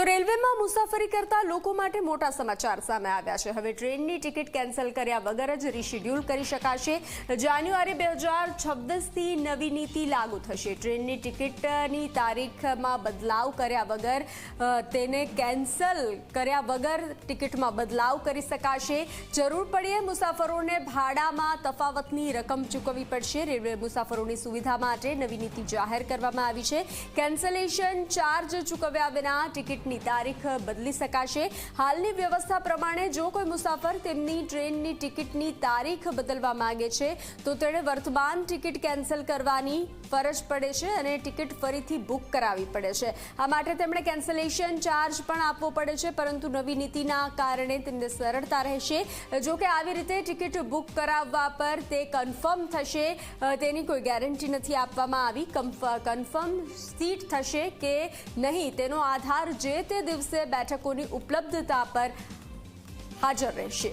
તો રેલવેમાં મુસાફરી કરતા લોકો માટે મોટા સમાચાર સામે આવ્યા છે। હવે ટ્રેનની ટિકિટ કેન્સલ કર્યા વગર જ રીશેડ્યુલ કરી શકાશે। જાન્યુઆરી 2026 થી નવી નીતિ લાગુ થશે। ટ્રેનની ટિકિટની તારીખમાં બદલાવ કર્યા વગર તેને કેન્સલ કર્યા વગર ટિકિટમાં બદલાવ કરી શકાશે। જરૂર પડે મુસાફરોને ભાડામાં તફાવતની રકમ ચૂકવવી પડશે। રેલવે મુસાફરોની સુવિધા માટે નવી નીતિ જાહેર કરવામાં આવી છે। કેન્સલેશન ચાર્જ ચૂકવ્યા વિના ટિકિટની તારીખ બદલી શકાશે। હાલની વ્યવસ્થા પ્રમાણે જો કોઈ મુસાફર તેમની ટ્રેનની ટિકિટની તારીખ બદલવા માંગે છે તો તેણે વર્તમાન ટિકિટ કેન્સલ કરવાની ફરજ પડે છે અને ટિકિટ ફરીથી બુક કરાવવી પડે છે। આ માટે તેમણે કેન્સલેશન ચાર્જ પણ આપવો પડે છે, પરંતુ નવી નીતિના કારણે તેમને સરળતા રહેશે। જો કે આવી રીતે ટિકિટ બુક કરાવવા પર તે કન્ફર્મ થશે તેની કોઈ ગેરંટી નથી આપવામાં આવી। કન્ફર્મ સીટ થશે કે નહીં તેનો આધાર જે તે દિવસે બેઠકોની ઉપલબ્ધતા પર હાજર રહેશે।